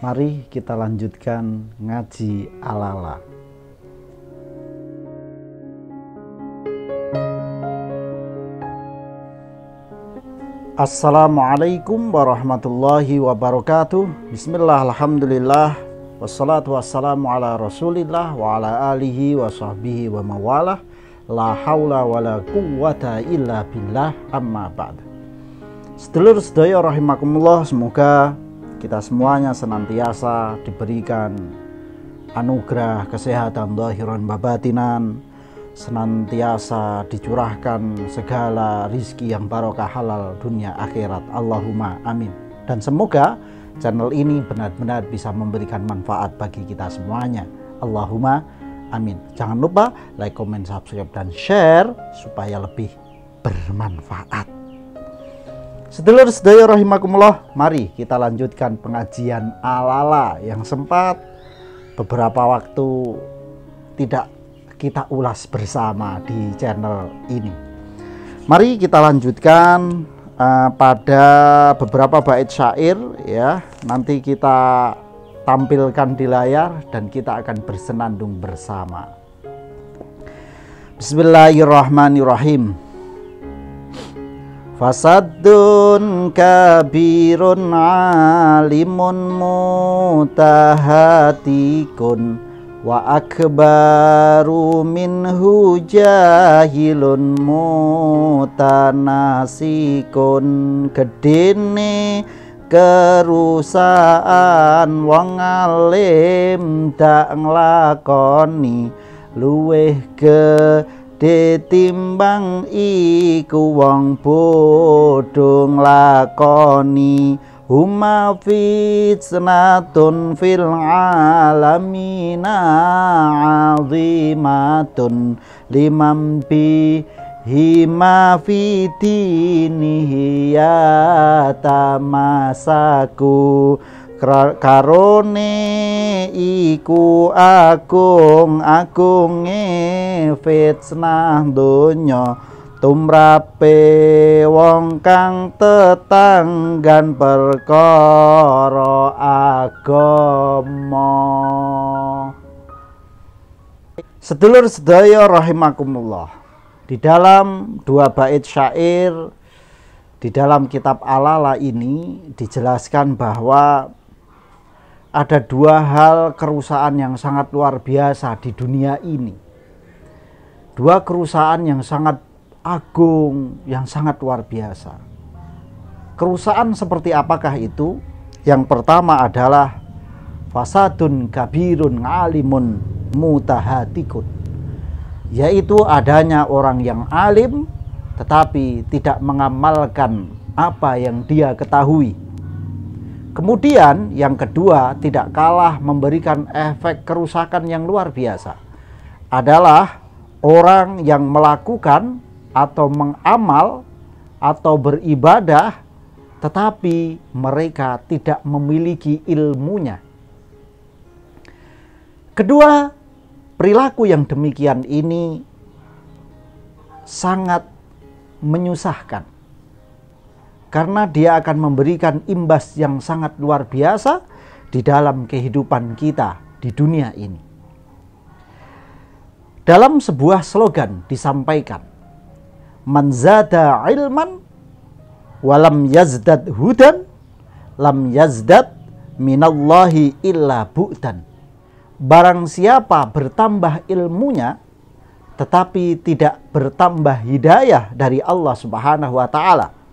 Mari kita lanjutkan ngaji ala-ala. Assalamualaikum warahmatullahi wabarakatuh. Bismillah, alhamdulillah, wassalatu wassalamu ala rasulillah wa ala alihi wa sahbihi wa mawalah. La haula wa la quwwata illa billah, amma ba'd. Sedulur sedaya rahimakumullah, semoga kita semuanya senantiasa diberikan anugerah kesehatan zahiran babatinan, senantiasa dicurahkan segala rizki yang barokah halal dunia akhirat. Allahumma amin. Dan semoga channel ini benar-benar bisa memberikan manfaat bagi kita semuanya. Allahumma amin. Jangan lupa like, comment, subscribe, dan share supaya lebih bermanfaat. Sedulur sedaya rahimakumullah, mari kita lanjutkan pengajian ala-ala yang sempat beberapa waktu tidak kita ulas bersama di channel ini. Mari kita lanjutkan pada beberapa bait syair ya. Nanti kita tampilkan di layar dan kita akan bersenandung bersama. Bismillahirrahmanirrahim. Fasaddun kabirun alimun mutahatikun wa akbaru minhu jahilun mutanasikun. Gedene kerusaan wong alim dak nglakoni luweh gede timbang iku wong bodho nglakoni. Huma fitnatun fil alamina azimatun liman bihima fitinihi yatamasaku. Karone iku agung-agunge fitnah donya tumrape wong kang tetanggan perkara agama. Sedulur sedaya rahimakumullah, di dalam dua bait syair di dalam kitab Ala-ala ini dijelaskan bahwa ada dua hal kerusakan yang sangat luar biasa di dunia ini. Dua kerusakan yang sangat agung, yang sangat luar biasa. Kerusakan seperti apakah itu? Yang pertama adalah fasadun kabirun alimun mutahatikun, yaitu adanya orang yang alim tetapi tidak mengamalkan apa yang dia ketahui. Kemudian yang kedua, tidak kalah memberikan efek kerusakan yang luar biasa, adalah orang yang melakukan atau mengamal atau beribadah tetapi mereka tidak memiliki ilmunya. Kedua, perilaku yang demikian ini sangat menyusahkan karena dia akan memberikan imbas yang sangat luar biasa di dalam kehidupan kita di dunia ini. Dalam sebuah slogan disampaikan, man zada ilman walam yazdad hudan lam yazdad minallahi illa bu'dan. Barang siapa bertambah ilmunya tetapi tidak bertambah hidayah dari Allah Subhanahu wa taala.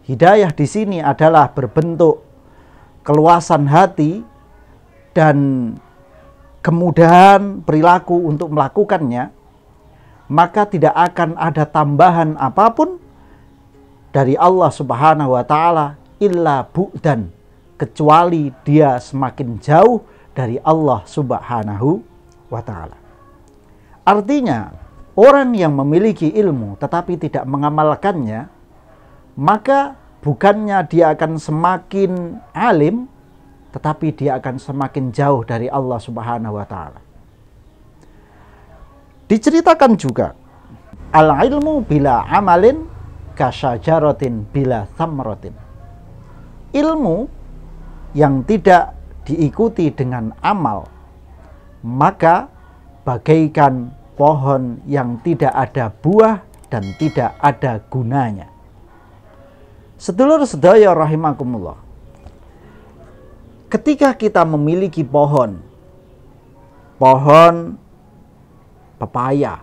Hidayah di sini adalah berbentuk keluasan hati dan kemudahan perilaku untuk melakukannya, maka tidak akan ada tambahan apapun dari Allah Subhanahu wa taala illa bu'dan, kecuali dia semakin jauh dari Allah Subhanahu wa taala. Artinya, orang yang memiliki ilmu tetapi tidak mengamalkannya, maka bukannya dia akan semakin alim, tetapi dia akan semakin jauh dari Allah Subhanahu wa taala. Diceritakan juga, al-ilmu bila amalin kasyajaratin bila thamratin. Ilmu yang tidak diikuti dengan amal, maka bagaikan pohon yang tidak ada buah dan tidak ada gunanya. Sedulur sedaya rahimakumullah, ketika kita memiliki pohon pepaya,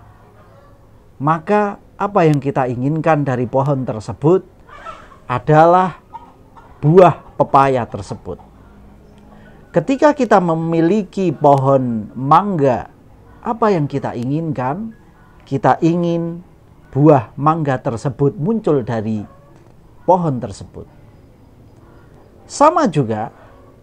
maka apa yang kita inginkan dari pohon tersebut adalah buah pepaya tersebut. Ketika kita memiliki pohon mangga, apa yang kita inginkan? Kita ingin buah mangga tersebut muncul dari pohon tersebut. Sama juga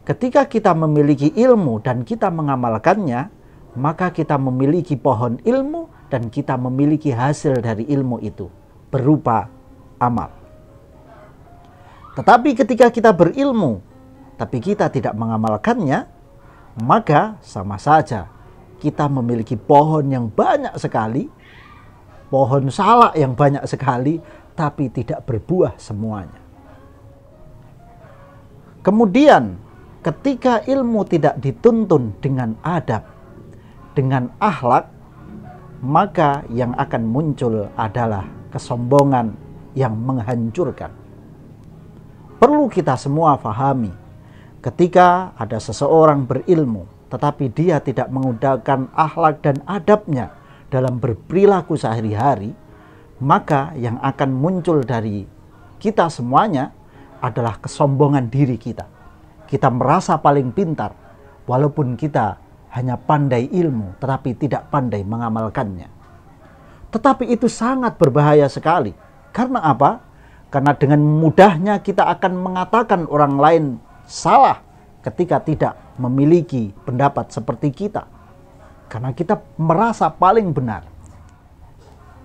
ketika kita memiliki ilmu dan kita mengamalkannya, maka kita memiliki pohon ilmu dan kita memiliki hasil dari ilmu itu berupa amal. Tetapi ketika kita berilmu tapi kita tidak mengamalkannya, maka sama saja kita memiliki pohon yang banyak sekali, pohon salak yang banyak sekali, tapi tidak berbuah semuanya. Kemudian ketika ilmu tidak dituntun dengan adab, dengan akhlak, maka yang akan muncul adalah kesombongan yang menghancurkan. Perlu kita semua fahami, ketika ada seseorang berilmu tetapi dia tidak menggunakan akhlak dan adabnya dalam berperilaku sehari-hari, maka yang akan muncul dari kita semuanya adalah kesombongan diri kita. Kita merasa paling pintar walaupun kita hanya pandai ilmu tetapi tidak pandai mengamalkannya. Tetapi itu sangat berbahaya sekali. Karena apa? Karena dengan mudahnya kita akan mengatakan orang lain salah ketika tidak memiliki pendapat seperti kita, karena kita merasa paling benar.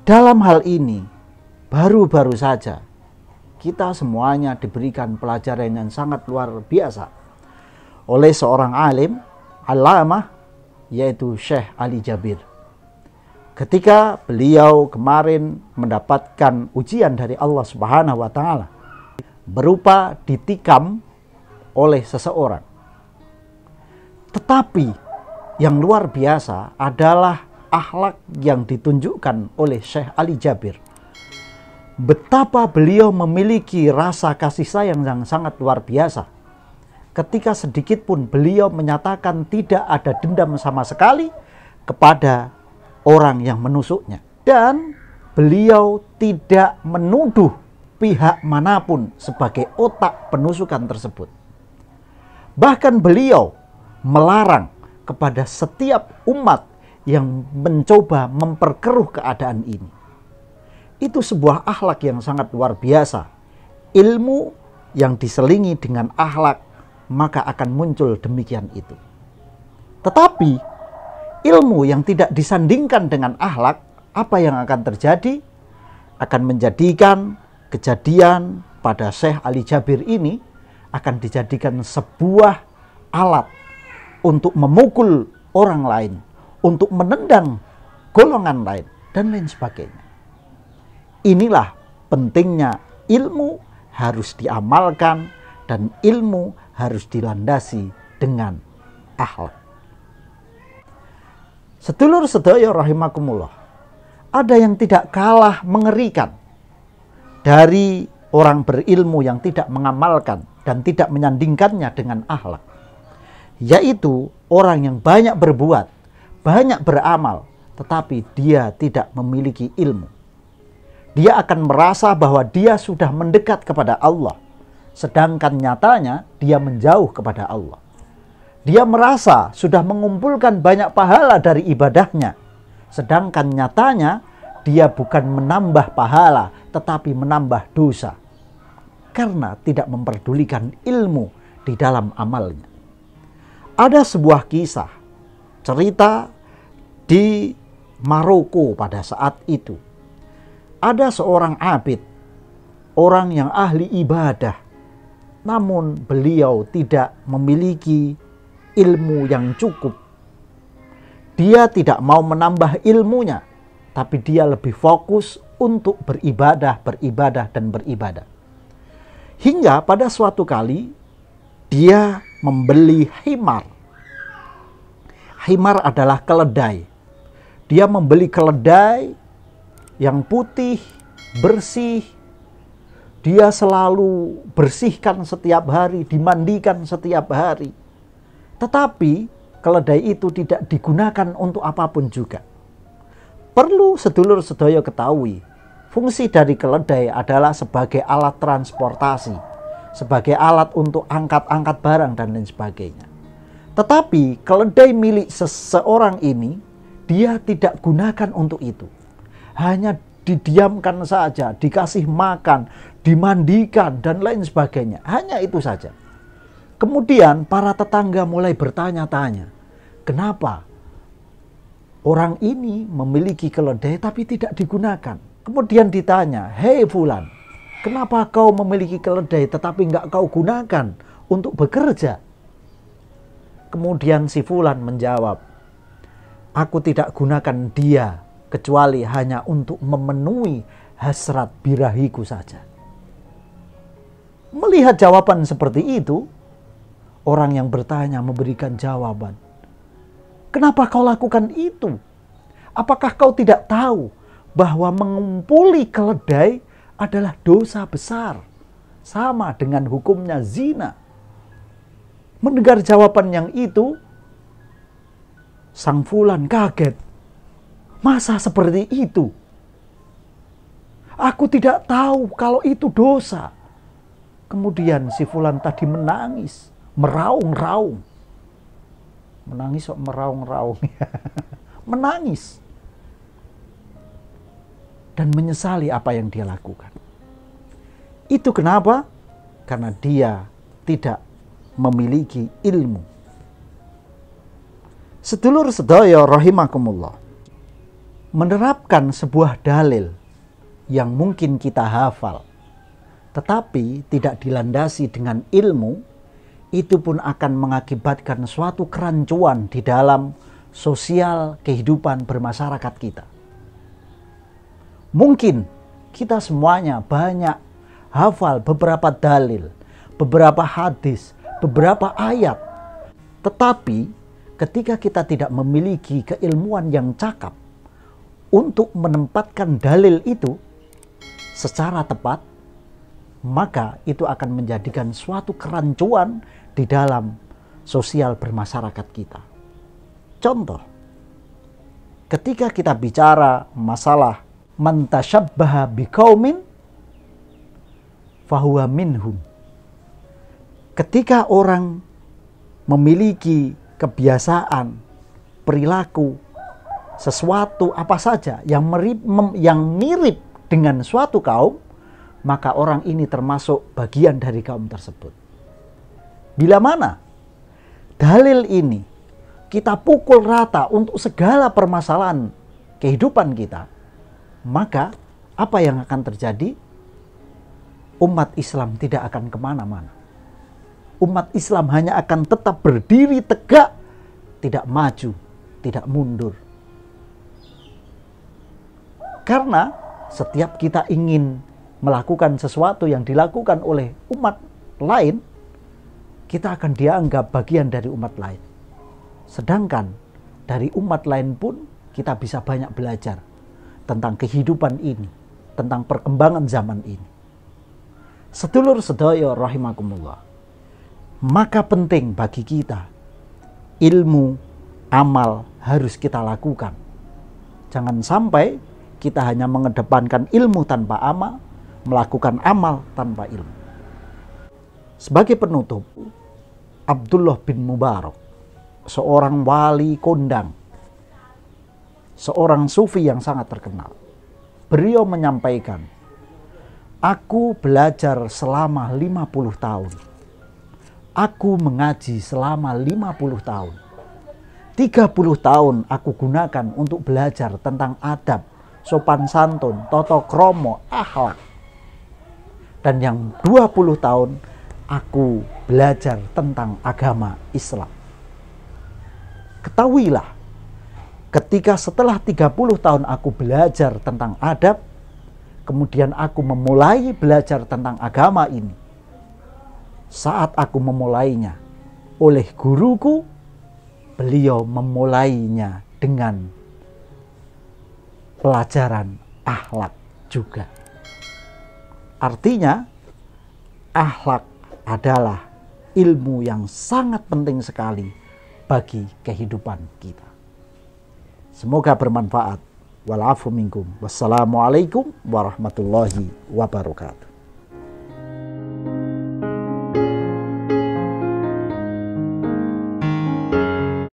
Dalam hal ini baru-baru saja kita semuanya diberikan pelajaran yang sangat luar biasa oleh seorang alim, alamah, yaitu Syekh Ali Jabir. Ketika beliau kemarin mendapatkan ujian dari Allah Subhanahu wa Ta'ala berupa ditikam oleh seseorang. Tetapi yang luar biasa adalah akhlak yang ditunjukkan oleh Syekh Ali Jabir. Betapa beliau memiliki rasa kasih sayang yang sangat luar biasa. Ketika sedikit pun beliau menyatakan tidak ada dendam sama sekali kepada orang yang menusuknya. Dan beliau tidak menuduh pihak manapun sebagai otak penusukan tersebut. Bahkan beliau melarang kepada setiap umat yang mencoba memperkeruh keadaan ini. Itu sebuah akhlak yang sangat luar biasa. Ilmu yang diselingi dengan akhlak, maka akan muncul demikian itu. Tetapi ilmu yang tidak disandingkan dengan akhlak, apa yang akan terjadi? Akan menjadikan kejadian pada Syekh Ali Jabir ini akan dijadikan sebuah alat untuk memukul orang lain, untuk menendang golongan lain, dan lain sebagainya. Inilah pentingnya ilmu harus diamalkan dan ilmu harus dilandasi dengan akhlak. Sedulur sedaya rahimakumullah, ada yang tidak kalah mengerikan dari orang berilmu yang tidak mengamalkan dan tidak menyandingkannya dengan akhlak, yaitu orang yang banyak berbuat, banyak beramal, tetapi dia tidak memiliki ilmu. Dia akan merasa bahwa dia sudah mendekat kepada Allah, sedangkan nyatanya dia menjauh kepada Allah. Dia merasa sudah mengumpulkan banyak pahala dari ibadahnya, sedangkan nyatanya dia bukan menambah pahala, tetapi menambah dosa, karena tidak memperdulikan ilmu di dalam amalnya. Ada sebuah kisah, cerita di Maroko pada saat itu. Ada seorang abid, orang yang ahli ibadah, namun beliau tidak memiliki ilmu yang cukup. Dia tidak mau menambah ilmunya, tapi dia lebih fokus untuk beribadah, dan beribadah. Hingga pada suatu kali dia membeli himar. Himar adalah keledai. Dia membeli keledai yang putih, bersih. Dia selalu bersihkan setiap hari, dimandikan setiap hari. Tetapi keledai itu tidak digunakan untuk apapun juga. Perlu sedulur sedaya ketahui, fungsi dari keledai adalah sebagai alat transportasi, sebagai alat untuk angkat-angkat barang dan lain sebagainya. Tetapi keledai milik seseorang ini, dia tidak gunakan untuk itu. Hanya didiamkan saja, dikasih makan, dimandikan, dan lain sebagainya. Hanya itu saja. Kemudian para tetangga mulai bertanya-tanya, kenapa orang ini memiliki keledai tapi tidak digunakan? Kemudian ditanya, hei Fulan, kenapa kau memiliki keledai tetapi nggak kau gunakan untuk bekerja? Kemudian si Fulan menjawab, aku tidak gunakan dia kecuali hanya untuk memenuhi hasrat birahiku saja. Melihat jawaban seperti itu, orang yang bertanya memberikan jawaban, kenapa kau lakukan itu? Apakah kau tidak tahu bahwa mengumpuli keledai adalah dosa besar, sama dengan hukumnya zina? Mendengar jawaban yang itu, sang Fulan kaget. Masa seperti itu? Aku tidak tahu kalau itu dosa. Kemudian si Fulan tadi menangis, meraung-raung. Menangis kok meraung-raung. Menangis. Dan menyesali apa yang dia lakukan. Itu kenapa? Karena dia tidak memiliki ilmu. Sedulur sedaya rahimakumullah, menerapkan sebuah dalil yang mungkin kita hafal tetapi tidak dilandasi dengan ilmu, itu pun akan mengakibatkan suatu kerancuan di dalam sosial kehidupan bermasyarakat kita. Mungkin kita semuanya banyak hafal beberapa dalil, beberapa hadis, beberapa ayat, tetapi ketika kita tidak memiliki keilmuan yang cakap untuk menempatkan dalil itu secara tepat, maka itu akan menjadikan suatu kerancuan di dalam sosial bermasyarakat kita. Contoh, ketika kita bicara masalah man tasyabbaha biqaumin fahuwa minhum. Ketika orang memiliki kebiasaan, perilaku, sesuatu apa saja yang mirip dengan suatu kaum, maka orang ini termasuk bagian dari kaum tersebut. Bila mana dalil ini kita pukul rata untuk segala permasalahan kehidupan kita, maka apa yang akan terjadi? Umat Islam tidak akan kemana-mana. Umat Islam hanya akan tetap berdiri tegak, tidak maju, tidak mundur. Karena setiap kita ingin melakukan sesuatu yang dilakukan oleh umat lain, kita akan dianggap bagian dari umat lain. Sedangkan dari umat lain pun kita bisa banyak belajar tentang kehidupan ini, tentang perkembangan zaman ini. Sedulur sedaya rahimakumullah, maka penting bagi kita ilmu, amal harus kita lakukan. Jangan sampai kita hanya mengedepankan ilmu tanpa amal, melakukan amal tanpa ilmu. Sebagai penutup, Abdullah bin Mubarak, seorang wali kondang, seorang sufi yang sangat terkenal, beliau menyampaikan, aku belajar selama 50 tahun. Aku mengaji selama 50 tahun. 30 tahun aku gunakan untuk belajar tentang adab, sopan santun, tata krama, akhlak. Dan yang 20 tahun aku belajar tentang agama Islam. Ketahuilah, ketika setelah 30 tahun aku belajar tentang adab, kemudian aku memulai belajar tentang agama ini. Saat aku memulainya, oleh guruku, beliau memulainya dengan pelajaran akhlak juga. Artinya, akhlak adalah ilmu yang sangat penting sekali bagi kehidupan kita. Semoga bermanfaat. Wal afu minkum. Wassalamualaikum warahmatullahi wabarakatuh.